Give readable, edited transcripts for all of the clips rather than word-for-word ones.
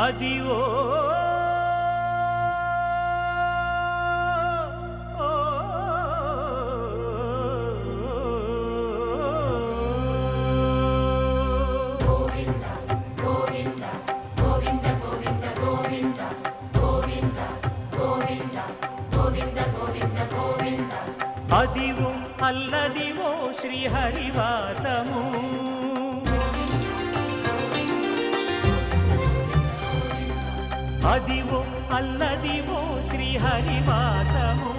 అదివో అదివో అల్లదివో శ్రీహరివాసము అదివో అల్లదివో శ్రీహరివాసము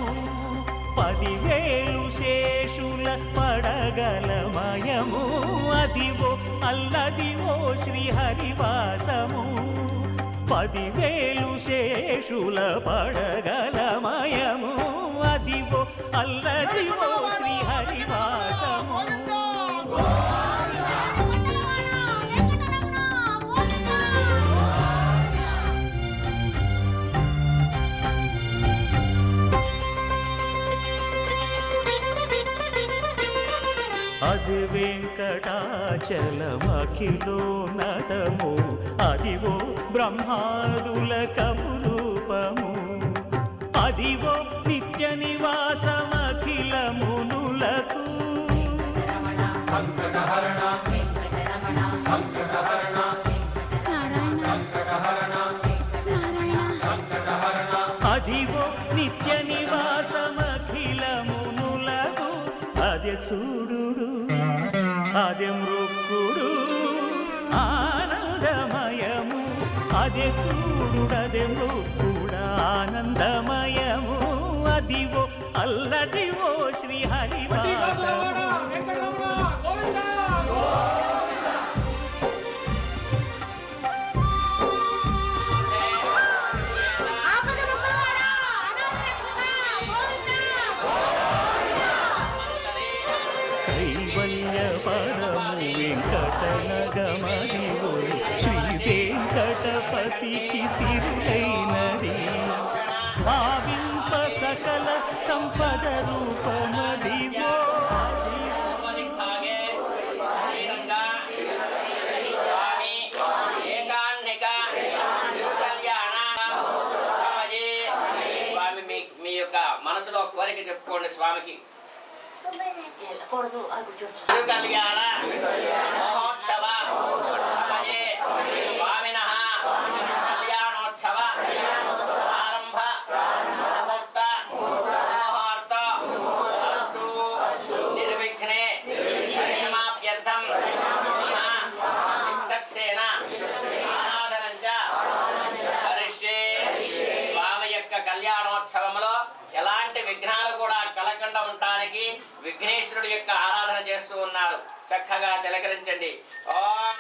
10,000 శేషుల పడగలమయము అదివో అల్లదివో శ్రీహరివాసము 10,000 శేషుల పడగలమయము అదివో అల్లదివో శ్రీహరివాసము అది వెంకటాచలమఖిలో నటము అదివో బ్రహ్మాదుల కపురూపము అదివో నిత్య నివాసమఖిల మునులకు సంకటహరణ సంకటహరణ సంకటహరణ అదివో నిత్య నివాసమఖిల మునులకు అదే చూడు అదే మృక్కుడు ఆనందమయము అదే చూడుడదే మృక్కుడ ఆనందమయము అదివో అల్లదివో శ్రీహరివాసము వెంకటనగమదివో శ్రీ వెంకటపతికి సిరులైనది భావింప సకల సంపద రూపమదివో మీ యొక్క మనసులో కోరిక చెప్పుకోండి స్వామికి కళ్యాణ మహోత్సవ సమయే స్వామినః కళ్యాణోత్సవ ఆరంభ ముహూర్త ముహూర్త అస్తు నిర్విఘ్నే పరిసమాప్యర్థం విక్షసేన ఆరాధనంచ హరిష్యే. స్వామి యొక్క కళ్యాణోత్సవంలో ఎలాంటి విఘ్నాలు కూడా కలగకుండా ఉండటానికి విఘ్నేశ్వరుడు యొక్క ఆరాధన చేస్తూ ఉన్నారు. చక్కగా తిలకరించండి. ఓం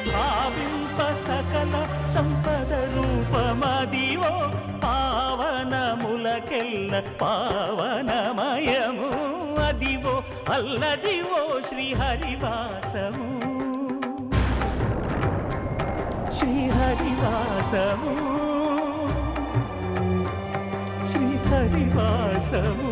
భావింప సకల సంపద రూపమదివో పావనములకెల్ల పావనమయము అదివో అల్లదివో శ్రీహరివాసము శ్రీహరివాసము శ్రీహరివాసము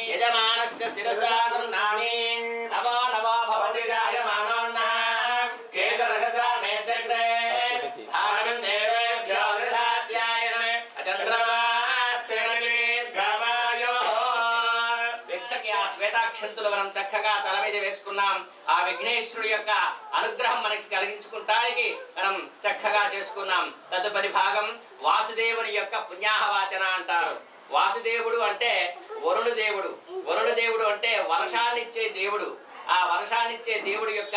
యజమానస్య శిరసా గురునామే అక్షంతులు మనం చక్కగా తల మీద వేసుకున్నాం. ఆ విఘ్నేశ్వరుడి యొక్క అనుగ్రహం మనకి కలిగించుకుంటానికి మనం చక్కగా చేసుకున్నాం. తదుపరి భాగం వాసుదేవుని యొక్క పుణ్యాహవాచన అంటారు. వాసుదేవుడు అంటే వరుణ దేవుడు. వరుణ దేవుడు అంటే వర్షాన్నిచ్చే దేవుడు. ఆ వర్షాన్నిచ్చే దేవుడి యొక్క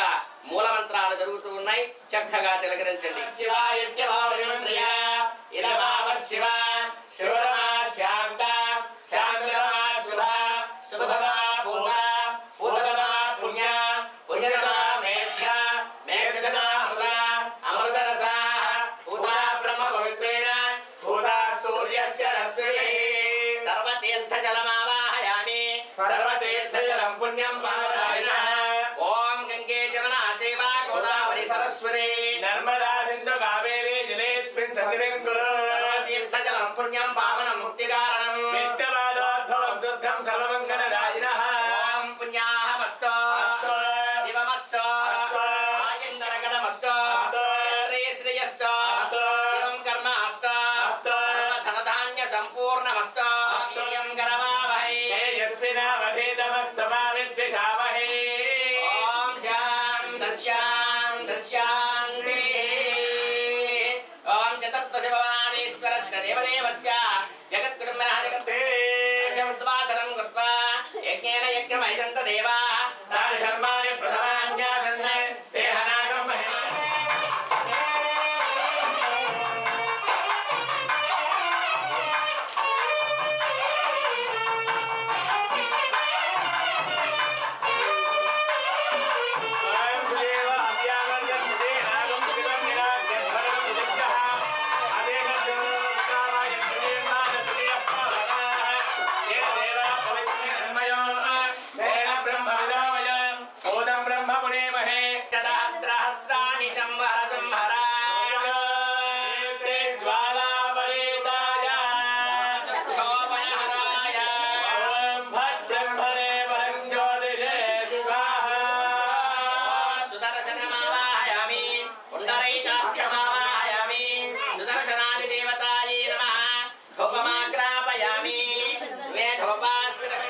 మూలమంత్రాలు జరుగుతూ ఉన్నాయి. చక్కగా తిలకరించండి. శివాయ శివ శివరమా శాంత శాంతరమా శుభ శుభమా పూత పూతమా పుణ్య పుణ్యమా మేఘ మేఘమా మృత అమృతరసా పూత బ్రహ్మ పవిత్రేణ పూత సూర్యస్య రశ్మిః సర్వతీర్థజలమావాహయామి సర్వతీర్థజలం పుణ్యం పావనాయ. ఓం గంగే జమునా చైవ గోదావరి సరస్వతి నర్మదా సింధు కావేరీ జలేస్మిన్ సన్నిధిం కురు. సర్వతీర్థజలం పుణ్యం పావనం ముక్తికారణం. విష్ణుపాదోద్భవం శుద్ధం సర్వమంగళదాయినః. ఓం పుణ్యాహమస్తో అస్తో. శివమస్తో అస్తో. ఆయుష్కరగణమస్తో అస్తో. శ్రేయస్తో అస్తో. శివం కర్మ అస్తో అస్తో. సర్వధనధాన్య సంపూర్ణమస్తో అస్తో. యం కరవావహై. తేజస్వినావధీతమస్తమా విద్విషావహై. ఓం శాంతి. ఓం చతుర్దశ భువనాధీశ్వరస్య దేవదేవస్య జగత్కుటుంబనః జగత్తే ఉద్వాసనం కృత్వా యజ్ఞేన యజ్ఞమైదంత దేవాః తాని ధర్మాని ప్రథమాన్యాసన్న దేహనాగం మహిమ. స్వయం సుదేవ అవ్యావర్గం సుదేహాగం సుదివం నిరాజ్యం భరణం సుదిభ్యః. అదేకం సుకామాయం సుదేవాన సుదేవః. ఏన దేవా పవిత్రమయో తేన బ్రహ్మవిదోమయ. ఓదం బ్రహ్మ పుణేమహే. సహస్రాణి సంవర సంహర తే జ్వాలాపరేతాయ. క్షోభనహరాయ ఓం భట్ బ్రహ్మణే పరం జ్యోతిషే స్వాహా. సుదర్శనమావాహయామి పుండరైకాక్షమావాహయామి సుదర్శనాదిదేవతాయై నమః. ధూపమాగ్రాపయామి మే ధూపాశ్రమం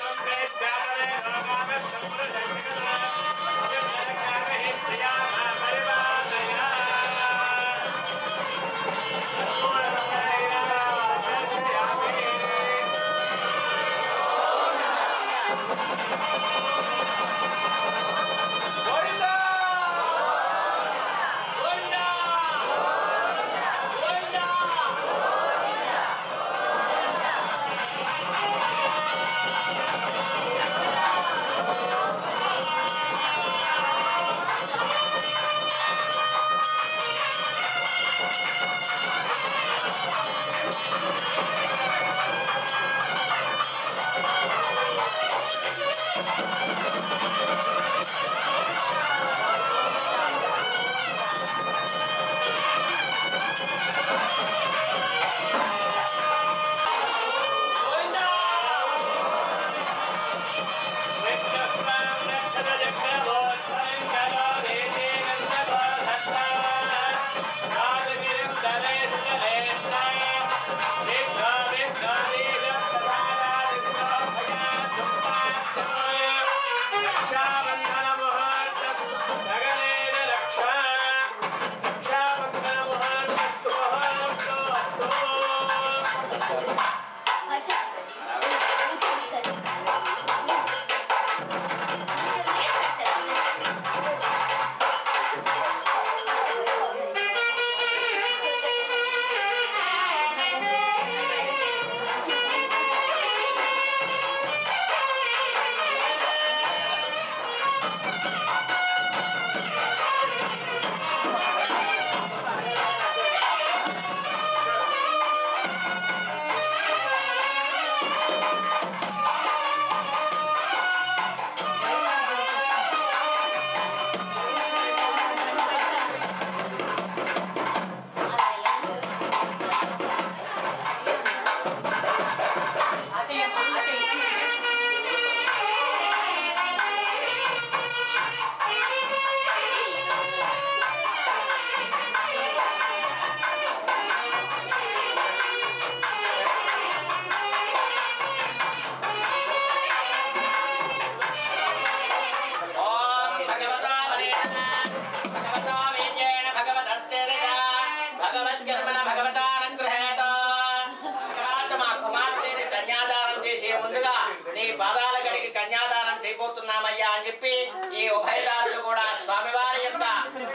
పాదాల గడికి కన్యాదానం చేయబోతున్నామయ్యా అని చెప్పి ఈ ఉభయదారులు కూడా స్వామివారి యొక్క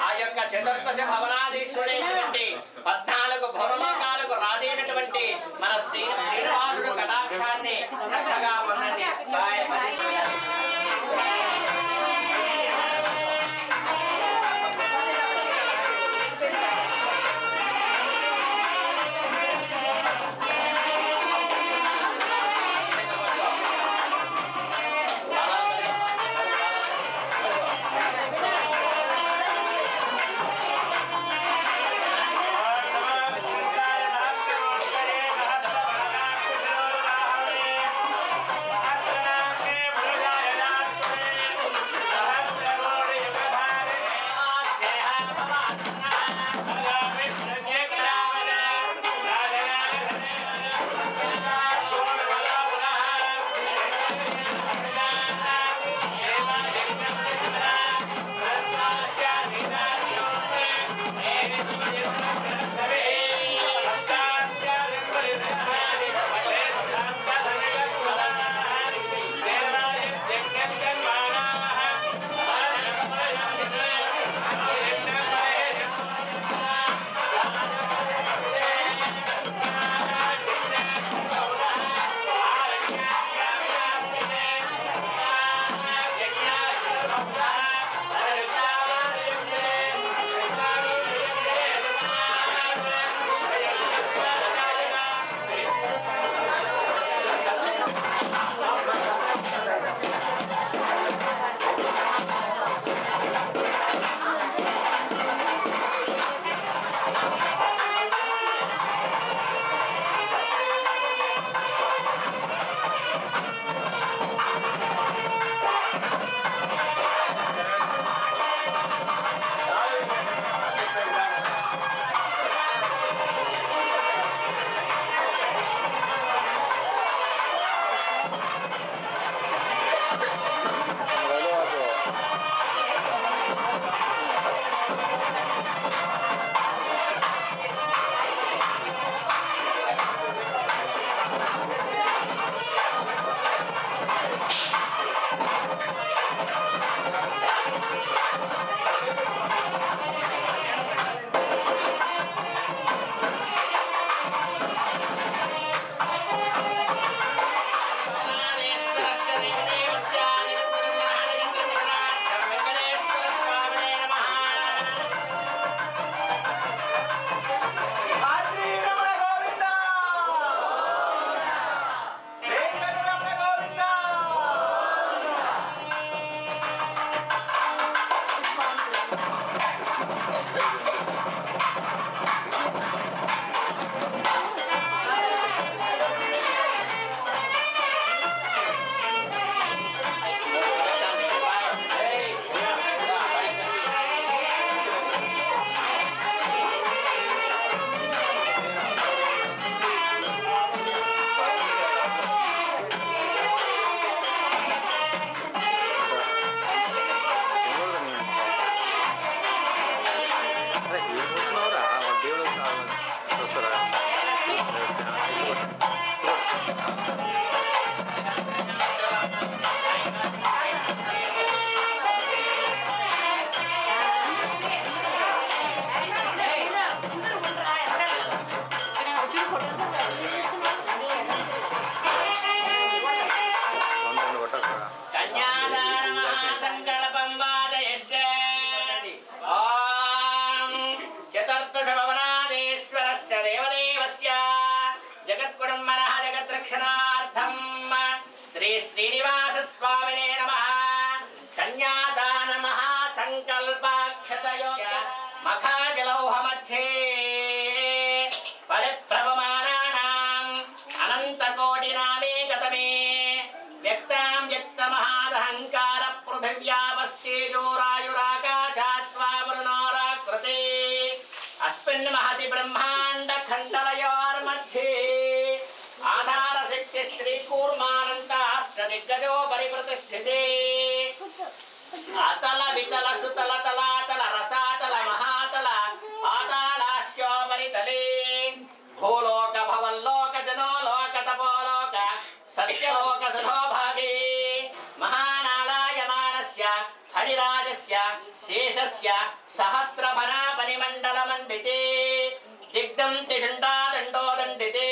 ఆ యొక్క చతుర్దశ భవనాధీశ్వరుడైనటువంటి 14 భవనలోకాలకు రాజైనటువంటి మన శ్రీనివాసుడు కటాక్షాన్ని చక్కగా పొందండి. श्री श्रीनिवास स्वामिने नमः। कन्यादान महासंकल्पाक्षतयोग्य मखाजलौहमध्ये परिप्रवमानानाम् अनन्तकोटिनामेकतमे व्यक्तां व्यक्तमहादहङ्कार पृथिव्यावस्तेजोरायुराकाशात्वावरुणोराकृते अस्मिन् महति ब्रह्माण्डखण्डलयोर्मध्ये आधारशक्ति श्रीकूर्मानन्ताष्टदिग्गजो परिप्रतिष्ठिते अतल वितल सुतल तलातल रसातल महातल पातालास्योपरितले भूलोक भवल्लोक जनोलोक तपोलोक సత్యలోక సత్యలోక సదోభాగే మహానాళాయమానస్య హరిరాజస్య శేషస్య సహస్రభనా పరిమండలమండితే దిగ్ధం త్రిశుండాదండోదండితే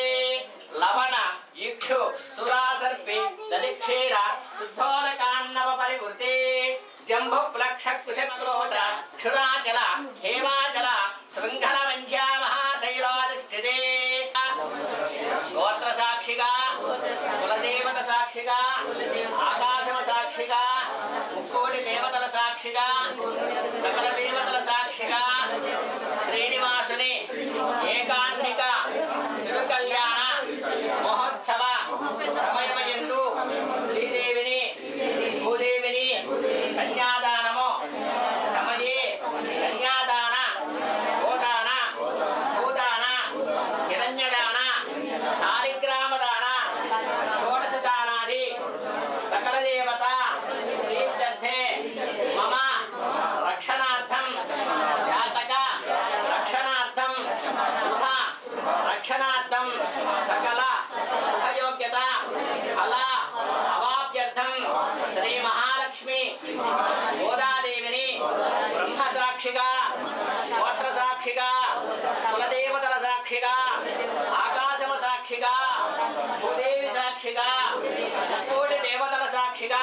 లవణ ఇక్షు సురాసర్పి దదిక్షీర శుద్ధోదకాన్నవ పరివృతే జంబు ప్లక్ష కుశమక్రోధ క్షురాచల హేమాచల శృంఖల వంధ్యా మహాశైలాధిష్ఠితే గోత్ర సాక్షిగా కులదేవత సాక్షిగా ఆకాశమ సాక్షిగా ముక్కోటి దేవతల సాక్షిగా సకల దేవతల సాక్షిగా శ్రీనివాసుని ఏకాంతిక తిరుకల్యాణ మహోత్సవ సమయమయందు శ్రీదేవిని భూదేవిని కన్యాదానము సమయే కన్యాదాన గోదాన భూదాన హిరణ్యదాన శాలిగ్రామదాన షోడశదానాది సకల దేవత ప్రీత్యర్థే మమ రక్షణార్థం జాతక రక్షణార్థం గృహ రక్షణార్థం సకల శుభయోగ్యత ఫల అవాప్యర్థం శ్రీ మహాలక్ష్మి గోదాదేవిని బ్రహ్మ సాక్షిగా గోత్ర సాక్షిగా కులదేవతల సాక్షిగా ఆకాశమ సాక్షిగా భూదేవి సాక్షిగా కోటి దేవతల సాక్షిగా